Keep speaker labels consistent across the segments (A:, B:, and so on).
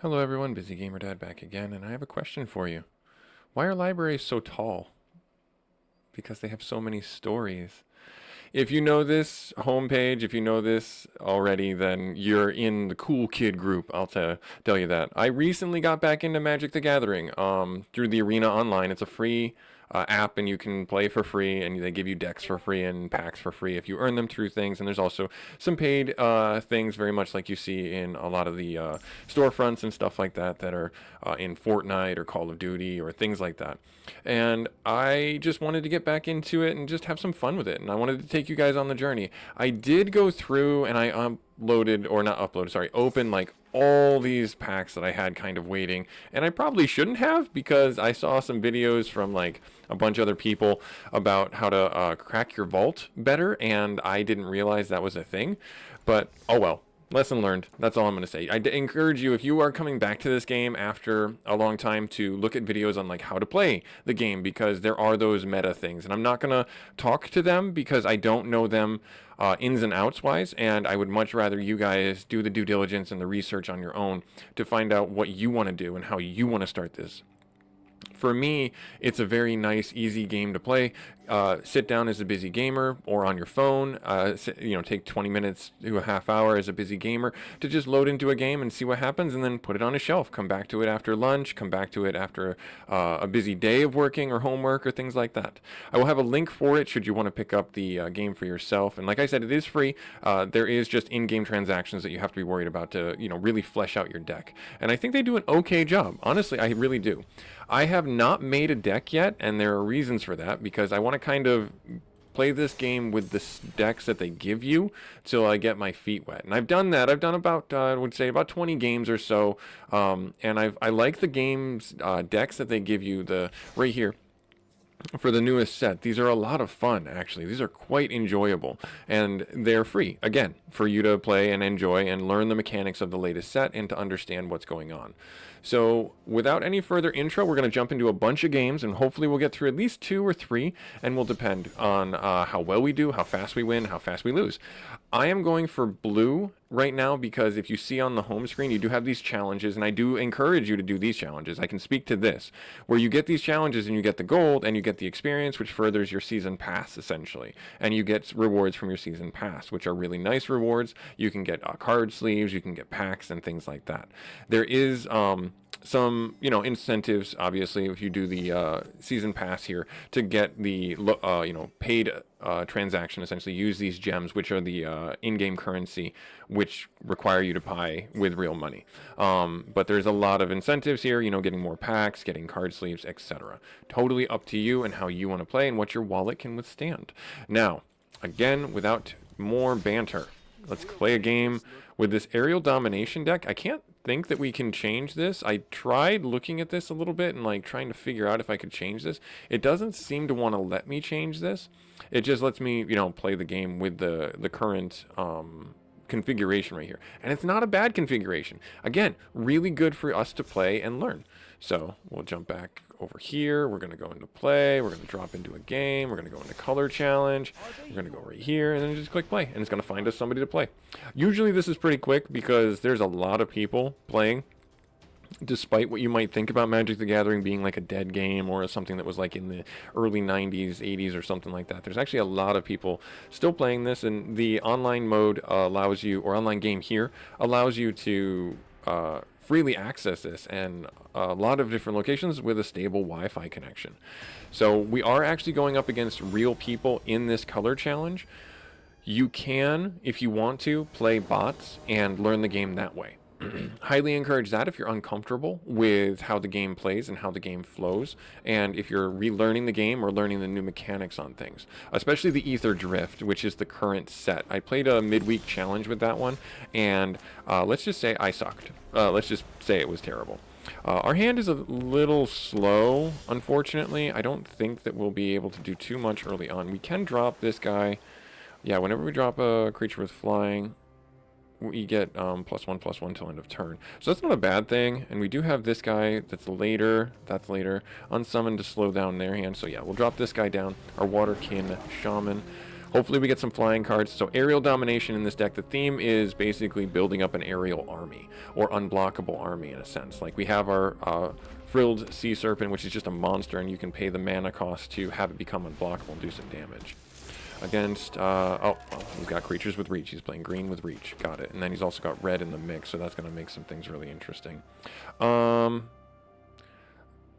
A: Hello everyone, busygamerdad back again, and I have a question for you. Why are libraries so tall? Because they have so many stories. If you know this homepage, if you know this already, then you're in the cool kid group. I'll tell you that. I recently got back into Magic the Gathering through the Arena Online. It's a free app, and you can play for free, and they give you decks for free and packs for free if you earn them through things. And there's also some paid things, very much like you see in a lot of the storefronts and stuff like that that are in Fortnite or Call of Duty or things like that. And I just wanted to get back into it and just have some fun with it. And I wanted to take you guys on the journey. I did go through and I uploaded, or not uploaded, sorry, opened like all these packs that I had kind of waiting. And I probably shouldn't have, because I saw some videos from like a bunch of other people about how to crack your vault better, and I didn't realize that was a thing. But oh well. Lesson learned. That's all I'm going to say. I encourage you, if you are coming back to this game after a long time, to look at videos on like how to play the game, because there are those meta things. And I'm not going to talk to them because I don't know them ins and outs wise, and I would much rather you guys do the due diligence and the research on your own to find out what you want to do and how you want to start this. For me, it's a very nice, easy game to play. Sit down as a busy gamer, or on your phone. Take 20 minutes to a half hour as a busy gamer to just load into a game and see what happens, and then put it on a shelf. Come back to it after lunch. Come back to it after a busy day of working or homework or things like that. I will have a link for it should you want to pick up the game for yourself. And like I said, it is free. There is just in-game transactions that you have to be worried about to really flesh out your deck. And I think they do an okay job. Honestly, I really do. I have not made a deck yet, and there are reasons for that, because I want to kind of play this game with the decks that they give you till I get my feet wet. And I've done that. I've done about, I would say, about 20 games or so, and I like the games decks that they give you right here. For the newest set, these are a lot of fun, actually. These are quite enjoyable, and they're free, again, for you to play and enjoy and learn the mechanics of the latest set and to understand what's going on. So without any further intro, we're going to jump into a bunch of games, and hopefully we'll get through at least 2 or 3, and will depend on how well we do, how fast we win, how fast we lose. I am going for blue right now, because if you see on the home screen, you do have these challenges, and I do encourage you to do these challenges. I can speak to this, where you get these challenges and you get the gold and you get the experience, which furthers your season pass essentially, and you get rewards from your season pass, which are really nice rewards. You can get card sleeves, you can get packs and things like that. There is some incentives, obviously, if you do the season pass here, to get the paid transaction, essentially use these gems, which are the in-game currency, which require you to buy with real money. But there's a lot of incentives here, getting more packs, getting card sleeves, etc. Totally up to you and how you want to play and what your wallet can withstand. Now, again, without more banter, let's play a game with this aerial domination deck. I can't think that we can change this. I tried looking at this a little bit and like trying to figure out if I could change this. It doesn't seem to want to let me change this. It just lets me, play the game with the current configuration right here. And it's not a bad configuration. Again, really good for us to play and learn. So we'll jump back over here. We're going to go into play. We're going to drop into a game. We're going to go into color challenge. We're going to go right here and then just click play. And it's going to find us somebody to play. Usually this is pretty quick because there's a lot of people playing. Despite what you might think about Magic the Gathering being like a dead game or something that was like in the early 90s, 80s or something like that, there's actually a lot of people still playing this, and the online mode allows you, or online game here, allows you to freely access this and a lot of different locations with a stable Wi-Fi connection. So we are actually going up against real people in this color challenge. You can, if you want to, play bots and learn the game that way. Highly encourage that if you're uncomfortable with how the game plays and how the game flows, and if you're relearning the game or learning the new mechanics on things, especially the Ether Drift, which is the current set. I played a midweek challenge with that one, and let's just say I sucked. Let's just say it was terrible. Our hand is a little slow, unfortunately. I don't think that we'll be able to do too much early on. We can drop this guy. Yeah, whenever we drop a creature with flying, we get +1/+1 till end of turn. So that's not a bad thing. And we do have this guy that's later. Unsummoned to slow down their hand. So yeah, we'll drop this guy down. Our Waterkin Shaman. Hopefully we get some flying cards. So aerial domination in this deck, the theme is basically building up an aerial army, or unblockable army in a sense. Like we have our Frilled Sea Serpent, which is just a monster, and you can pay the mana cost to have it become unblockable and do some damage. Against, he's got creatures with reach. He's playing green with reach. Got it. And then he's also got red in the mix, so that's going to make some things really interesting.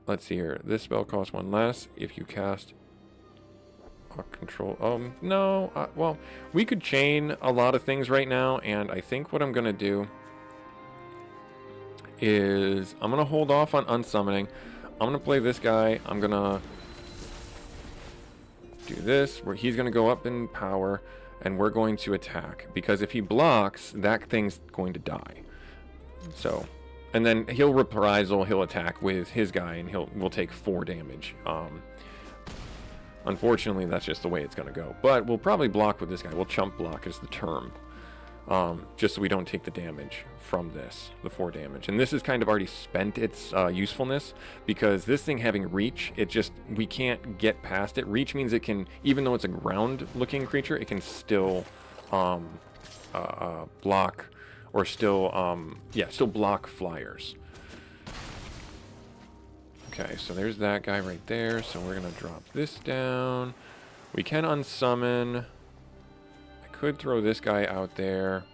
A: Let's see here. This spell costs 1 less if you cast a control. No. Well, we could chain a lot of things right now, and I think what I'm going to do is I'm going to hold off on unsummoning. I'm going to play this guy. I'm going to do this, where he's going to go up in power, and we're going to attack. Because if he blocks, that thing's going to die. So... and then he'll reprisal, he'll attack with his guy, and we'll take 4 damage. Unfortunately, that's just the way it's going to go. But we'll probably block with this guy. We'll chump block is the term. Just so we don't take the damage from this, the 4 damage. And this has kind of already spent its usefulness, because this thing having reach, we can't get past it. Reach means it can, even though it's a ground-looking creature, it can still block... or still block flyers. Okay, so there's that guy right there. So we're going to drop this down. We can unsummon. I could throw this guy out there.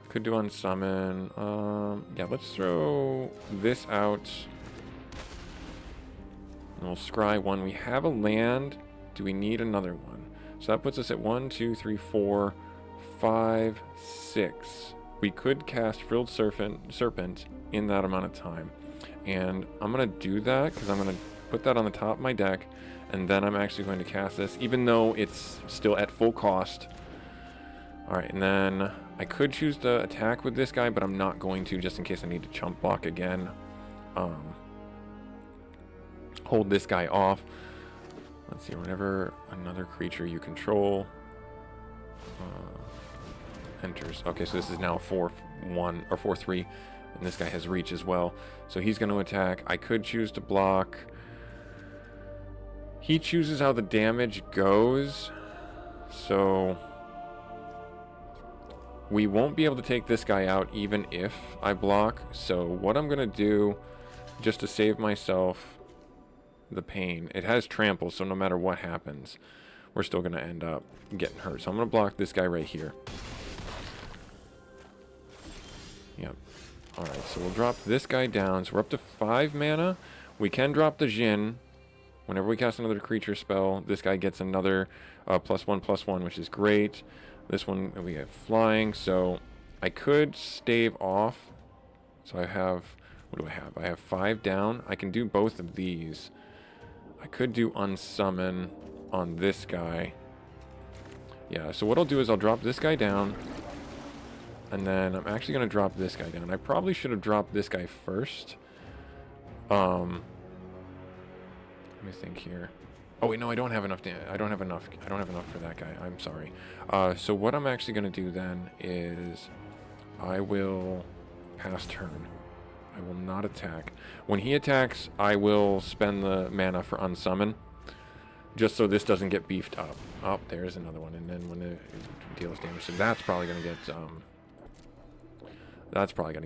A: Could do unsummon. Yeah, let's throw this out. And we'll scry 1. We have a land. Do we need another one? So that puts us at 1, 2, 3, 4... 5, 6. We could cast Frilled Serpent in that amount of time. And I'm going to do that because I'm going to put that on the top of my deck. And then I'm actually going to cast this, even though it's still at full cost. Alright, and then I could choose to attack with this guy, but I'm not going to, just in case I need to chump block again. Hold this guy off. Let's see, whenever another creature you control... enters. Okay, so this is now 4-1 or 4-3, and this guy has reach as well. So he's going to attack. I could choose to block. He chooses how the damage goes. So we won't be able to take this guy out even if I block. So what I'm going to do, just to save myself the pain, it has trample, so no matter what happens, we're still going to end up getting hurt. So I'm going to block this guy right here. Yep. Alright, so we'll drop this guy down. So we're up to 5 mana. We can drop the Jhin. Whenever we cast another creature spell, this guy gets another +1/+1, which is great. This one, we have flying, so I could stave off. So I have, what do I have? I have 5 down. I can do both of these. I could do unsummon on this guy. Yeah, so what I'll do is I'll drop this guy down. And then I'm actually going to drop this guy down. I probably should have dropped this guy first. Let me think here. Oh wait, no, I don't have enough. I don't have enough for that guy. I'm sorry. So what I'm actually going to do then is I will pass turn. I will not attack. When he attacks, I will spend the mana for unsummon, just so this doesn't get beefed up. Oh, there's another one. And then when it deals damage, so that's probably going to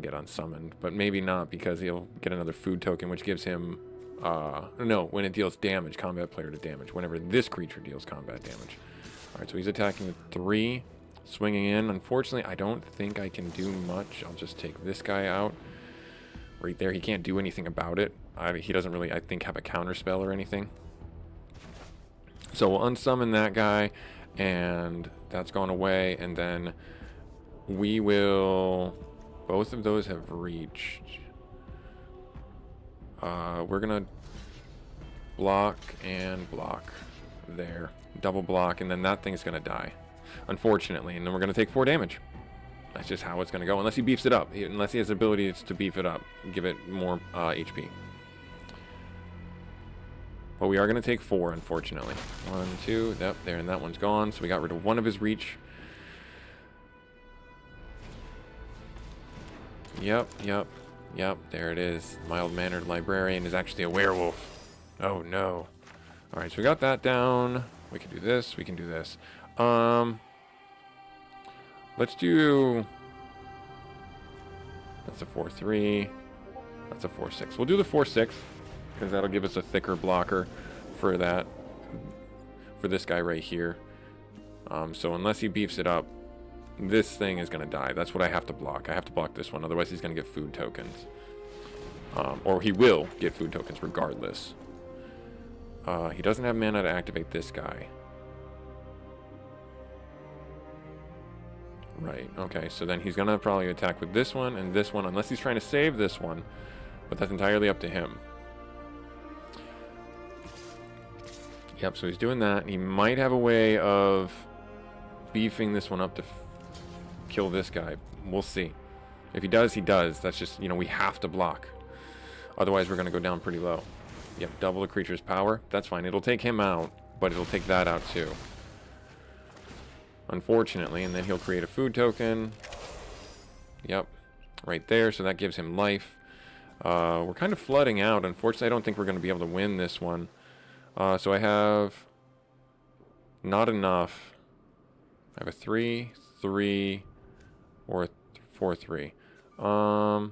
A: get unsummoned, but maybe not, because he'll get another food token, which gives him no, when it deals damage, combat player to damage, whenever this creature deals combat damage. Alright, so he's attacking with 3, swinging in. Unfortunately, I don't think I can do much. I'll just take this guy out right there. He can't do anything about it. He doesn't really, I think, have a counter spell or anything. So we'll unsummon that guy, and that's gone away, and then we will... both of those have reached. We're gonna block and block there. Double block, and then that thing's gonna die, unfortunately, and then we're gonna take 4 damage. That's just how it's gonna go, unless he beefs it up. Unless he has the ability to beef it up, give it more HP. But we are gonna take 4, unfortunately. 1, 2, yep, there, and that one's gone. So we got rid of 1 of his reach. Yep, there it is. Mild-mannered librarian is actually a werewolf. Oh no. Alright, so we got that down. We can do this. We can do this. Let's do... That's a 4-3. That's a 4-6. We'll do the 4-6 because that'll give us a thicker blocker for that. For this guy right here. So unless he beefs it up, this thing is going to die. That's what I have to block. I have to block this one. Otherwise, he's going to get food tokens. Or he will get food tokens regardless. He doesn't have mana to activate this guy. Right, okay, so then he's going to probably attack with this one and this one, unless he's trying to save this one. But that's entirely up to him. Yep, so he's doing that. He might have a way of beefing this one up to kill this guy. We'll see. If he does, he does. That's just, you know, we have to block. Otherwise, we're going to go down pretty low. Yep, double the creature's power. That's fine. It'll take him out, but it'll take that out too. Unfortunately, and then he'll create a food token. Yep, right there. So that gives him life. We're kind of flooding out. Unfortunately, I don't think we're going to be able to win this one. So I have not enough. I have a 3-3 or a 4-3.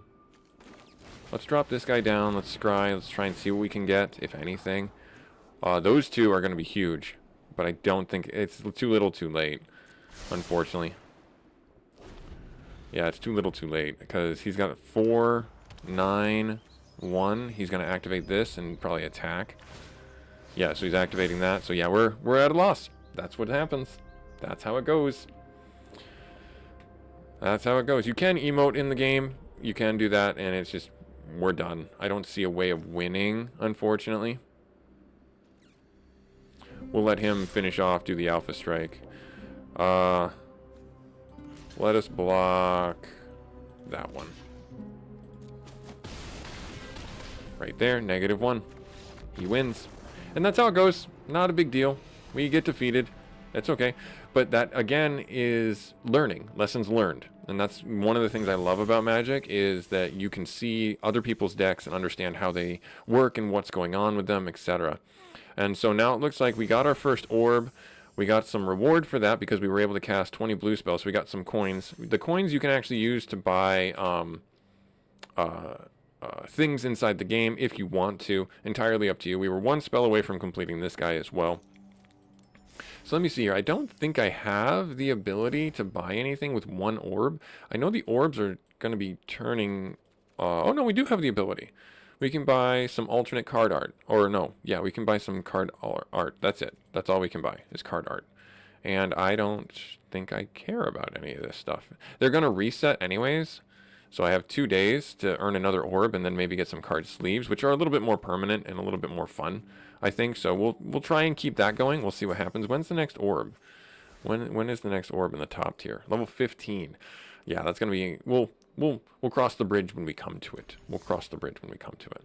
A: Let's drop this guy down. Let's scry. Let's try and see what we can get, if anything. Those two are going to be huge, but I don't think it's too little too late, unfortunately. Yeah, it's too little too late because he's got 4, 9, 1. He's going to activate this and probably attack. Yeah, so he's activating that. So yeah, we're at a loss. That's what happens. That's how it goes. That's how it goes. You can emote in the game. You can do that, and it's just, we're done. I don't see a way of winning, unfortunately. We'll let him finish off, do the Alpha Strike. Let us block that one. Right there, -1. He wins. And that's how it goes. Not a big deal. We get defeated. It's okay. But that, again, is learning. Lessons learned. And that's one of the things I love about Magic, is that you can see other people's decks and understand how they work and what's going on with them, etc. And so now it looks like we got our first orb. We got some reward for that because we were able to cast 20 blue spells. So we got some coins. The coins you can actually use to buy things inside the game if you want to. Entirely up to you. We were one spell away from completing this guy as well. So let me see here. I don't think I have the ability to buy anything with one orb. I know the orbs are going to be turning... oh, no, we do have the ability. We can buy some alternate card art. Or no, yeah, we can buy some card art. That's it. That's all we can buy is card art. And I don't think I care about any of this stuff. They're going to reset anyways. So I have 2 days to earn another orb and then maybe get some card sleeves, which are a little bit more permanent and a little bit more fun, I think. So we'll try and keep that going. We'll see what happens. When's the next orb? When is the next orb in the top tier? Level 15. Yeah, that's gonna be. We'll cross the bridge when we come to it. We'll cross the bridge when we come to it.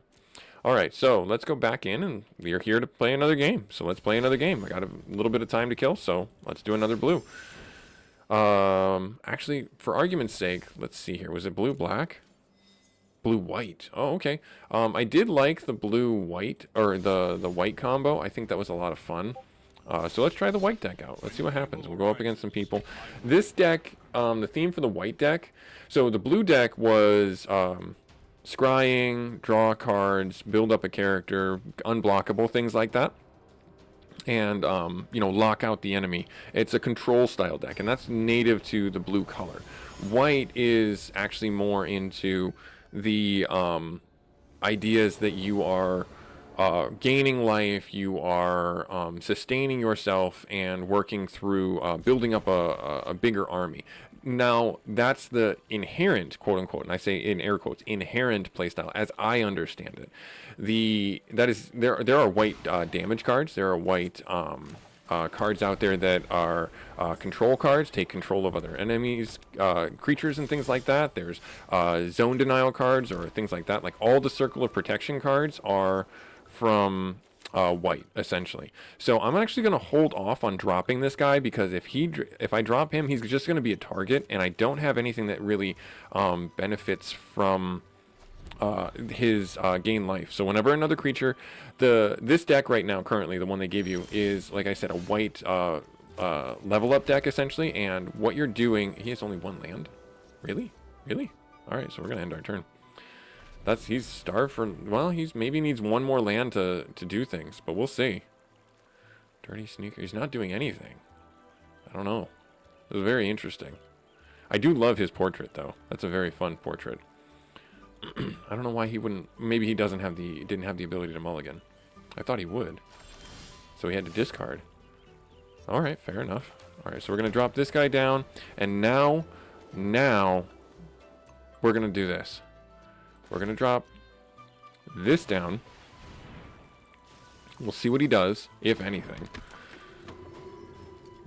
A: All right, so let's go back in, and we are here to play another game. So let's play another game. I got a little bit of time to kill, so let's do another blue. Actually, for argument's sake, let's see here. Was it blue-black? Blue-white. Oh, okay. I did like the blue-white, or the white combo. I think that was a lot of fun. So let's try the white deck out. Let's see what happens. We'll go up against some people. This deck, the theme for the white deck, so the blue deck was scrying, draw cards, build up a character, unblockable, things like that. And, you know, lock out the enemy. It's a control style deck, and that's native to the blue color. White is actually more into the ideas that you are gaining life, you are sustaining yourself, and working through building up a bigger army. Now, that's the inherent, quote unquote, and I say in air quotes, inherent playstyle as I understand it. There are white damage cards. There are white cards out there that are control cards, take control of other enemies, creatures, and things like that. There's zone denial cards or things like that. Like all the circle of protection cards are from white, essentially. So I'm actually going to hold off on dropping this guy because if I drop him, he's just going to be a target, and I don't have anything that really benefits from his gain life. So whenever another creature, this deck right now, currently the one they gave you is, like I said, a white level up deck essentially. And what you're doing, he has only one land. Really? Really? All right, so we're gonna end our turn. He's starved for, well, he's maybe needs one more land to do things, but we'll see. Dirty Sneaker. He's not doing anything. I don't know. It was very interesting. I do love his portrait though. That's a very fun portrait. I don't know why he wouldn't. Maybe he didn't have the ability to mulligan. I thought he would. So he had to discard. All right, fair enough. All right, so we're gonna drop this guy down, and now we're gonna do this. We're gonna drop this down. We'll see what he does, if anything.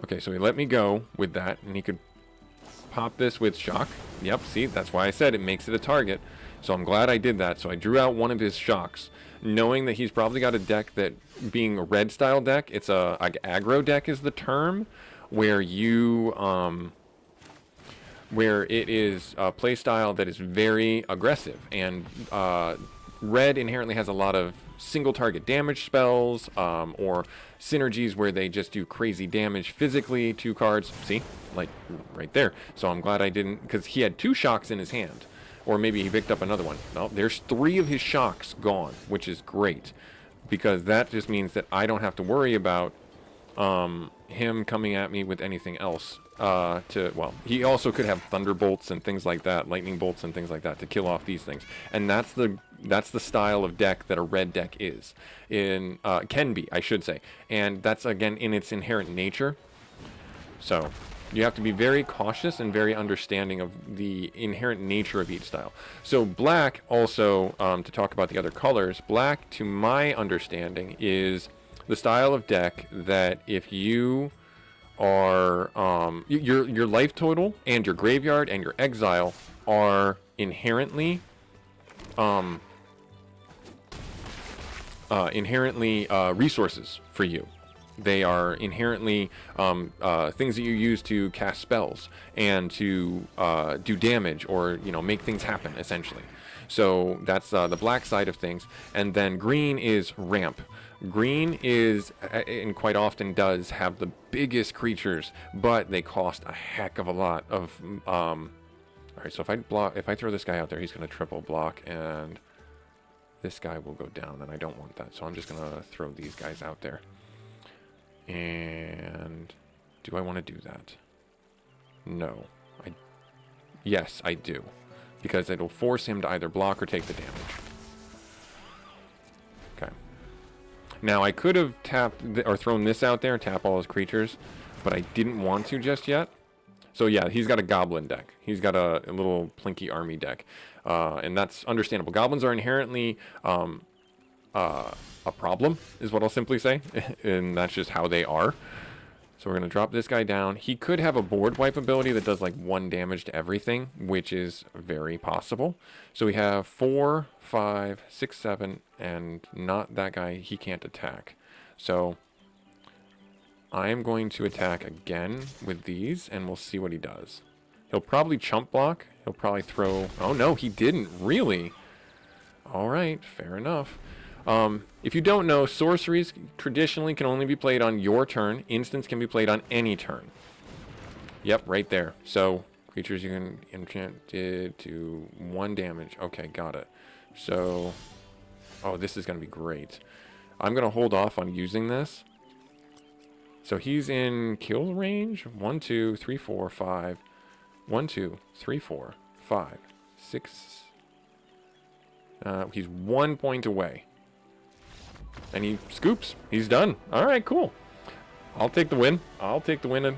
A: Okay, so he let me go with that, and he could pop this with shock. Yep, see, that's why I said it makes it a target. So I'm glad I did that. So I drew out one of his shocks, knowing that he's probably got a deck that, being a red style deck, it's a aggro deck is the term, where you where it is a play style that is very aggressive, and red inherently has a lot of single target damage spells, or synergies where they just do crazy damage physically to cards. See, like right there. So I'm glad I didn't, because he had 2 shocks in his hand, or maybe he picked up another one. No, there's 3 of his shocks gone, which is great, because that just means that I don't have to worry about him coming at me with anything else. Well, he also could have thunderbolts and things like that, lightning bolts and things like that to kill off these things. And that's the style of deck that a red deck is, can be, I should say. And that's, again, in its inherent nature. So you have to be very cautious and very understanding of the inherent nature of each style. So black also, to talk about the other colors, black, to my understanding, is the style of deck that if you are, your life total and your graveyard and your exile are inherently resources for you. They are inherently things that you use to cast spells and to do damage, or make things happen essentially. So that's the black side of things. And then green is ramp. Green is, and quite often does, have the biggest creatures, but they cost a heck of a lot of. All right, so if I throw this guy out there, he's going to triple block, and this guy will go down, and I don't want that. So I'm just going to throw these guys out there. And do I want to do that? No. Yes, I do, because it'll force him to either block or take the damage. Okay. Now, I could have tapped or thrown this out there and tap all his creatures, but I didn't want to just yet. So yeah, he's got a goblin deck. He's got a little plinky army deck, and that's understandable. Goblins are inherently a problem, is what I'll simply say, and that's just how they are. So we're going to drop this guy down. He could have a board wipe ability that does like 1 damage to everything, which is very possible. So we have 4, 5, 6, 7, and not that guy. He can't attack. So I am going to attack again with these, and we'll see what he does. He'll probably chump block. He'll probably throw... Oh, no, he didn't. Really? All right, fair enough. If you don't know, sorceries traditionally can only be played on your turn. Instants can be played on any turn. Yep, right there. So, creatures you can enchant to 1 damage. Okay, got it. So, oh, this is going to be great. I'm going to hold off on using this. So he's in kill range. 1, 2, 3, 4, 5. 1, 2, 3, 4, 5, 6. He's 1 point away. And he scoops. He's done. All right, cool. I'll take the win. I'll take the win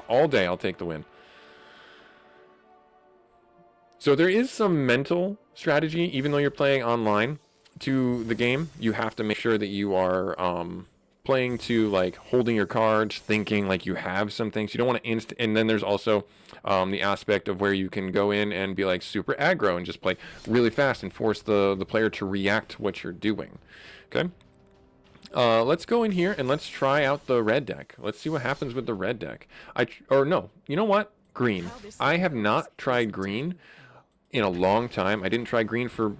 A: all day. I'll take the win. So there is some mental strategy, even though you're playing online, to the game. You have to make sure that you are playing to, like, holding your cards, thinking like you have some things. You don't want to and then there's also the aspect of where you can go in and be like super aggro and just play really fast and force the player to react to what you're doing. Okay. Let's go in here and let's try out the red deck. Let's see what happens with the red deck. No, you know what? Green. I have not tried green. in a long time. I didn't try green for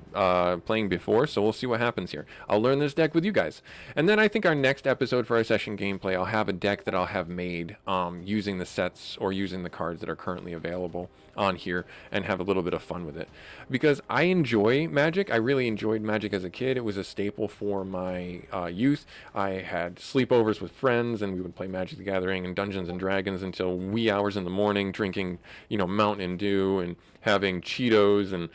A: playing before, so we'll see what happens here. I'll learn this deck with you guys. And then I think our next episode for our session gameplay, I'll have a deck that I'll have made using the sets or using the cards that are currently available on here and have a little bit of fun with it. Because I enjoy Magic. I really enjoyed Magic as a kid. It was a staple for my youth. I had sleepovers with friends and we would play Magic the Gathering and Dungeons and Dragons until wee hours in the morning, drinking, Mountain Dew and having Cheetos and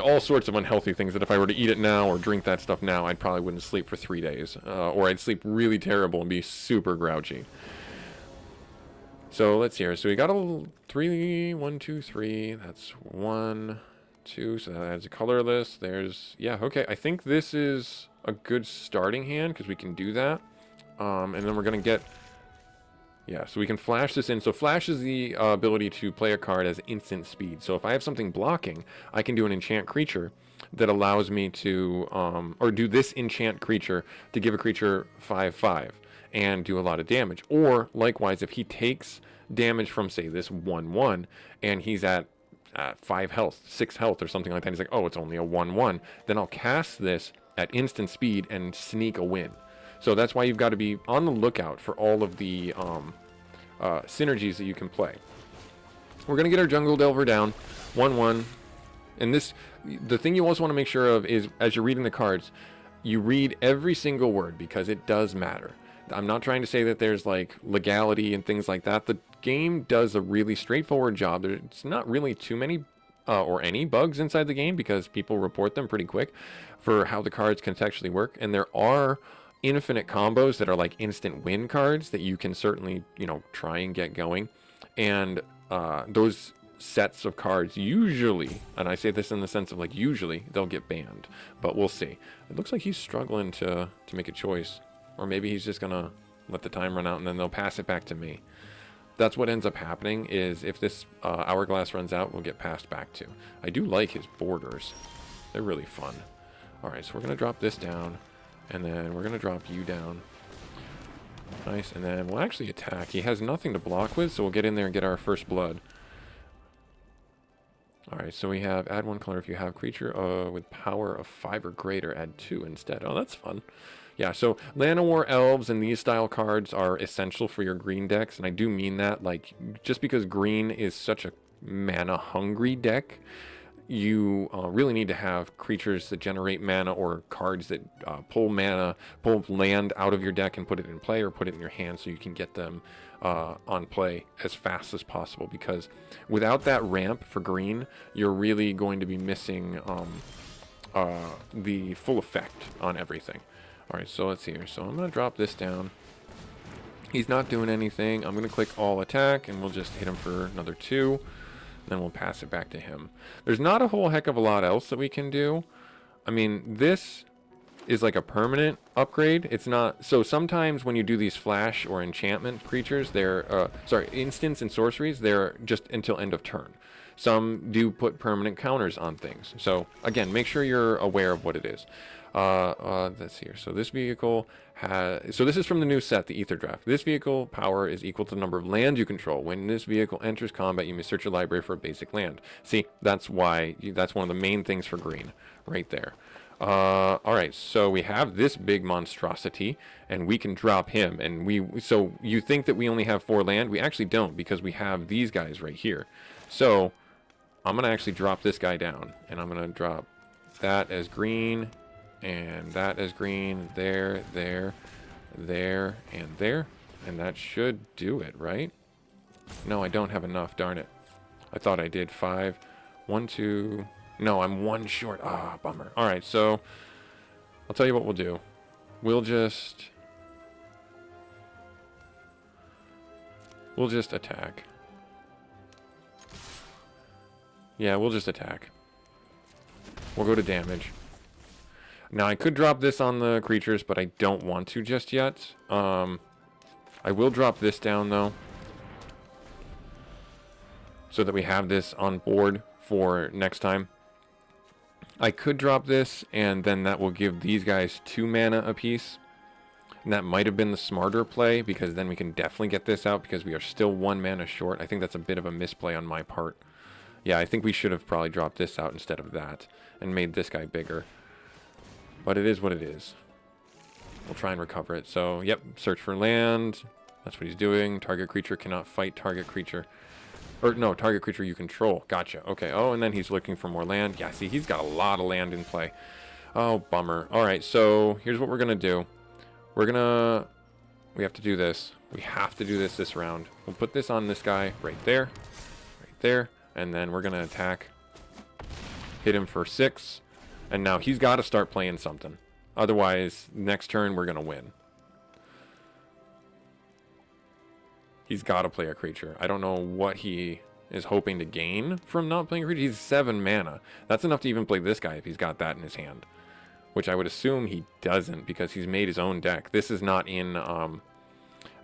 A: all sorts of unhealthy things that if I were to eat it now or drink that stuff now, I probably wouldn't sleep for 3 days. Or I'd sleep really terrible and be super grouchy. So let's see here. So we got a 3, 1, 2, 3. That's 1, 2. So that adds a colorless. There's, yeah, okay. I think this is a good starting hand because we can do that. And then we're going to get... Yeah, so we can flash this in. So flash is the ability to play a card as instant speed. So if I have something blocking, I can do an enchant creature that allows me to, or do this enchant creature to give a creature 5/5 and do a lot of damage. Or likewise, if he takes damage from, say, this 1/1 and he's at 5 health, 6 health or something like that, he's like, oh, it's only a 1/1, then I'll cast this at instant speed and sneak a win. So that's why you've got to be on the lookout for all of the synergies that you can play. We're going to get our Jungle Delver down, 1/1. And this, the thing you also want to make sure of is, as you're reading the cards, you read every single word because it does matter. I'm not trying to say that there's like legality and things like that. The game does a really straightforward job. There's not really too many or any bugs inside the game because people report them pretty quick for how the cards contextually work. And there are infinite combos that are like instant win cards that you can certainly, try and get going. And those sets of cards usually, and I say this in the sense of like usually, they'll get banned. But we'll see. It looks like he's struggling to make a choice. Or maybe he's just going to let the time run out and then they'll pass it back to me. That's what ends up happening is if this hourglass runs out, we'll get passed back to. I do like his borders. They're really fun. All right, so we're going to drop this down. And then we're going to drop you down. Nice. And then we'll actually attack. He has nothing to block with, so we'll get in there and get our first blood. Alright, so we have add 1 color if you have creature with power of 5 or greater, add 2 instead. Oh, that's fun. Yeah, so Llanowar Elves and these style cards are essential for your green decks. And I do mean that, like, just because green is such a mana-hungry deck, you really need to have creatures that generate mana or cards that pull land out of your deck and put it in play or put it in your hand so you can get them on play as fast as possible. Because without that ramp for green, you're really going to be missing the full effect on everything. Alright, so let's see here. So I'm going to drop this down. He's not doing anything. I'm going to click all attack and we'll just hit him for another 2. Then we'll pass it back to him. There's not a whole heck of a lot else that we can do. I mean, this is like a permanent upgrade. It's not... So sometimes when you do these flash or enchantment creatures, they're... instants and sorceries, they're just until end of turn. Some do put permanent counters on things. So, again, make sure you're aware of what it is. Let's see here. So this vehicle has... So this is from the new set, the Ether Draft. This vehicle power is equal to the number of land you control. When this vehicle enters combat, you may search your library for a basic land. See, that's why... That's one of the main things for green, right there. Alright, so we have this big monstrosity, and we can drop him. And so you think that we only have 4 land? We actually don't, because we have these guys right here. So I'm going to actually drop this guy down, and I'm going to drop that as green... And that is green, there, there, there, and there. And that should do it, right? No, I don't have enough, darn it. I thought I did 5. 1, 2... No, I'm 1 short. Ah, bummer. Alright, so... I'll tell you what we'll do. We'll just attack. Yeah, we'll just attack. We'll go to damage. Now, I could drop this on the creatures, but I don't want to just yet. I will drop this down, though. So that we have this on board for next time. I could drop this, and then that will give these guys 2 mana apiece. And that might have been the smarter play, because then we can definitely get this out, because we are still 1 mana short. I think that's a bit of a misplay on my part. Yeah, I think we should have probably dropped this out instead of that and made this guy bigger. But it is what it is. We'll try and recover it. So, yep, search for land. That's what he's doing. Target creature cannot fight target creature. Or, no, target creature you control. Gotcha. Okay. Oh, and then he's looking for more land. Yeah, see, he's got a lot of land in play. Oh, bummer. All right, so here's what we're going to do. We have to do this. We have to do this round. We'll put this on this guy right there. Right there. And then we're going to attack. Hit him for 6. And now he's got to start playing something. Otherwise, next turn, we're going to win. He's got to play a creature. I don't know what he is hoping to gain from not playing a creature. He's 7 mana. That's enough to even play this guy if he's got that in his hand. Which I would assume he doesn't because he's made his own deck. This is not in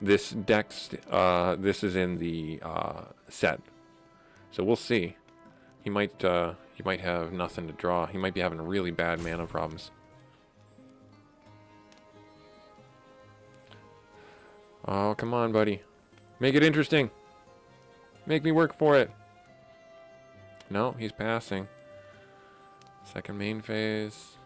A: this deck. This is in the set. So we'll see. He might have nothing to draw. He might be having really bad mana problems. Oh, come on, buddy. Make it interesting. Make me work for it. No, he's passing. Second main phase.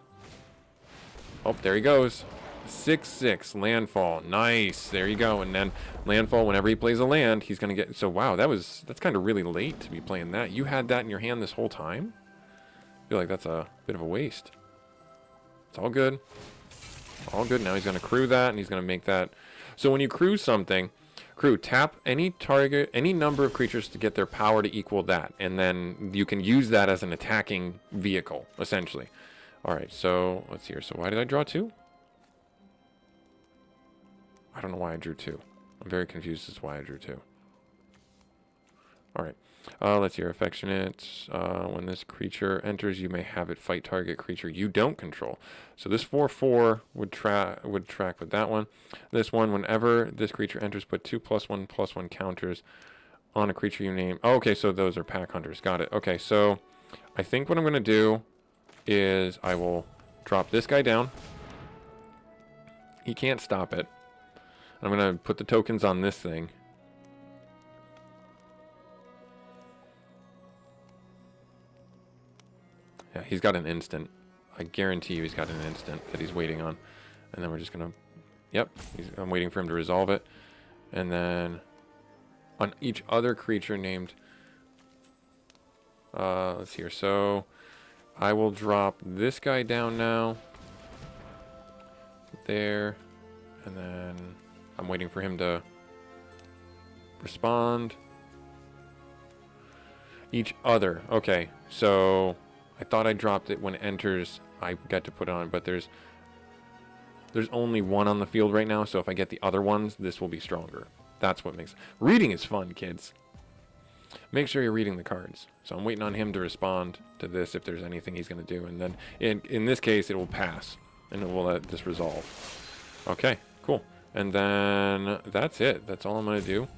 A: Oh, there he goes. 6/6 landfall. Nice. There you go. And then landfall, whenever he plays a land, he's going to get... So, wow, that's kind of really late to be playing that. You had that in your hand this whole time? I feel like that's a bit of a waste. It's all good. All good. Now he's going to crew that, and he's going to make that... So when you crew something, tap any target, any number of creatures to get their power to equal that. And then you can use that as an attacking vehicle, essentially. All right, so let's see here. So why did I draw 2? I don't know why I drew 2. I'm very confused as to why I drew 2. All right. Let's see here. Affectionate. When this creature enters, you may have it fight target creature you don't control. So this 4/4 would track with that one. This one, whenever this creature enters, put 2+1/+1 counters on a creature you name. Oh, okay, so those are pack hunters. Got it. Okay, so I think what I'm going to do is I will drop this guy down. He can't stop it. I'm going to put the tokens on this thing. Yeah, he's got an instant. I guarantee you he's got an instant that he's waiting on. And then we're just going to... Yep, I'm waiting for him to resolve it. And then on each other creature named... let's see here. So I will drop this guy down now. There. And then I'm waiting for him to respond. Each other. Okay, so... I thought I dropped it when it enters. I got to put it on, but there's only one on the field right now, so if I get the other ones, this will be stronger. That's what makes... Reading is fun, kids. Make sure you're reading the cards. So I'm waiting on him to respond to this if there's anything he's going to do. And then, in this case, it will pass, and it will let this resolve. Okay, cool. And then that's it. That's all I'm going to do.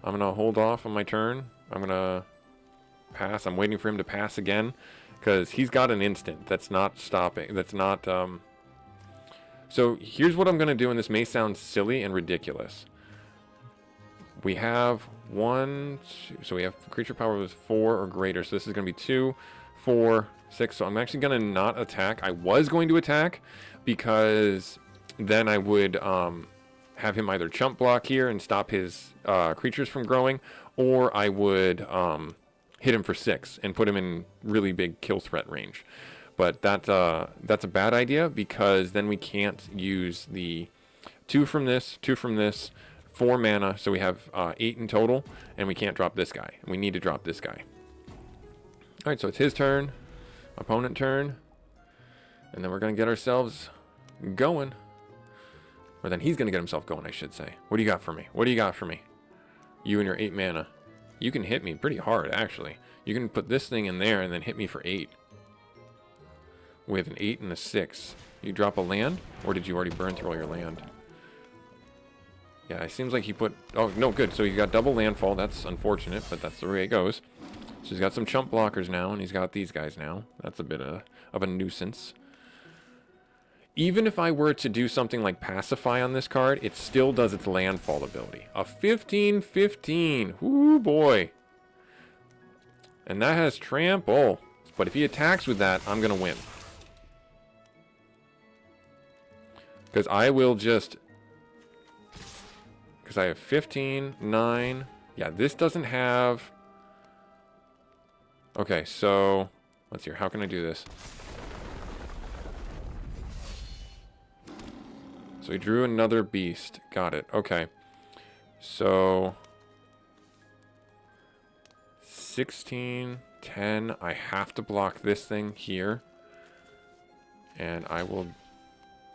A: I'm going to hold off on my turn. I'm going to pass. I'm waiting for him to pass again. Because he's got an instant that's not stopping. That's not... So here's what I'm going to do, and this may sound silly and ridiculous. We have 1, 2... So we have creature power was 4 or greater. So this is going to be 2, 4, 6. So I'm actually going to not attack. I was going to attack because then I would have him either chump block here and stop his creatures from growing, or I would... hit him for 6 and put him in really big kill threat range. But that's a bad idea because then we can't use the 2 from this, 4 mana, so we have 8 in total, and we can't drop this guy. And we need to drop this guy. Alright, so it's his turn, opponent turn, and then we're going to get ourselves going. Or then he's going to get himself going, I should say. What do you got for me? What do you got for me? You and your 8 mana. You can hit me pretty hard, actually. You can put this thing in there and then hit me for 8. With an 8 and a 6. You drop a land? Or did you already burn through all your land? Yeah, it seems like he put... Oh, no, good. So you got double landfall. That's unfortunate, but that's the way it goes. So he's got some chump blockers now, and he's got these guys now. That's a bit of a nuisance. Even if I were to do something like Pacify on this card, it still does its landfall ability. A 15/15. Ooh, boy. And that has trample. But if he attacks with that, I'm going to win. Because I will just... Because I have 15, 9... Yeah, this doesn't have... Okay, so... Let's see here. How can I do this? So he drew another beast. Got it. Okay. So... 16, 10. I have to block this thing here. And I will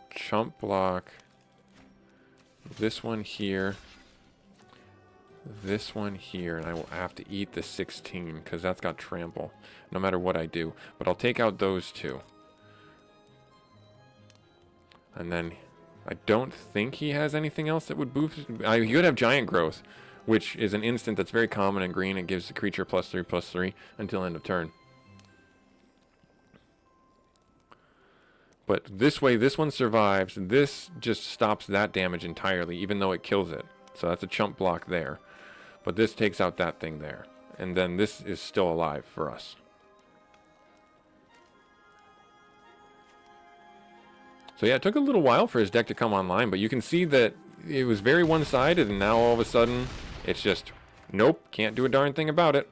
A: chump block this one here. This one here. And I will have to eat the 16 because that's got trample. No matter what I do. But I'll take out those two. And then I don't think he has anything else that would boost. He could have giant growth, which is an instant that's very common in green. It gives the creature +3/+3 until end of turn. But this way, this one survives. This just stops that damage entirely, even though it kills it. So that's a chump block there. But this takes out that thing there. And then this is still alive for us. So yeah, it took a little while for his deck to come online, but you can see that it was very one-sided, and now all of a sudden, it's just, nope, can't do a darn thing about it.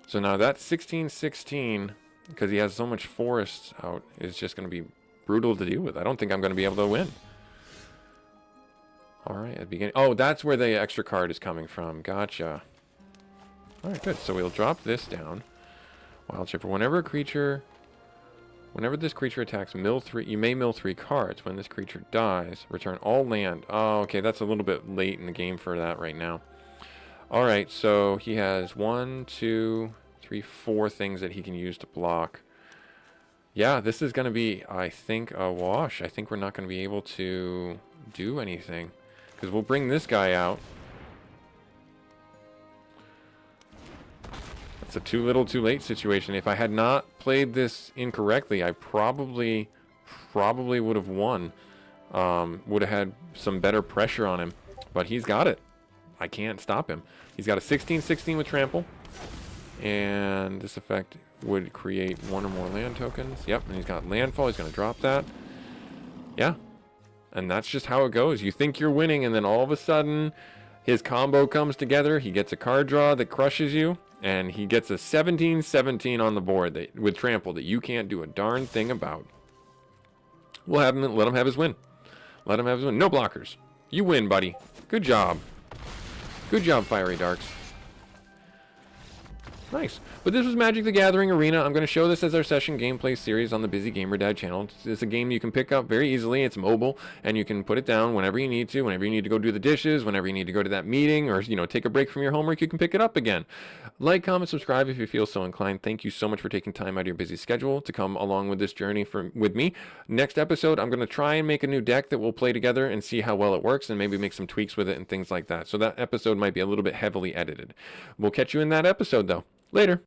A: So now that 16/16, because he has so much forests out, is just going to be brutal to deal with. I don't think I'm going to be able to win. Alright, at the beginning. Oh, that's where the extra card is coming from. Gotcha. Alright, good. So we'll drop this down. Wild Chipper. Whenever this creature attacks, mill 3. You may mill 3 cards. When this creature dies, return all land. Oh, okay, that's a little bit late in the game for that right now. Alright, so he has 1, 2, 3, 4 things that he can use to block. Yeah, this is going to be, I think, a wash. I think we're not going to be able to do anything. Because we'll bring this guy out. It's a too little, too late situation. If I had not played this incorrectly, I probably would have won. Would have had some better pressure on him. But he's got it. I can't stop him. He's got a 16/16 with trample. And this effect would create 1 or more land tokens. Yep, and he's got landfall. He's going to drop that. Yeah. And that's just how it goes. You think you're winning, and then all of a sudden, his combo comes together. He gets a card draw that crushes you. And he gets a 17/17 on the board with trample that you can't do a darn thing about. We'll have him, let him have his win. Let him have his win. No blockers. You win, buddy. Good job. Good job, Fiery Darks. Nice. But this was Magic the Gathering Arena. I'm going to show this as our session gameplay series on the Busy Gamer Dad channel. It's a game you can pick up very easily. It's mobile, and you can put it down whenever you need to. Whenever you need to go do the dishes, whenever you need to go to that meeting, or take a break from your homework, you can pick it up again. Like, comment, subscribe if you feel so inclined. Thank you so much for taking time out of your busy schedule to come along with this journey with me. Next episode, I'm going to try and make a new deck that we'll play together and see how well it works, and maybe make some tweaks with it and things like that. So that episode might be a little bit heavily edited. We'll catch you in that episode, though. Later.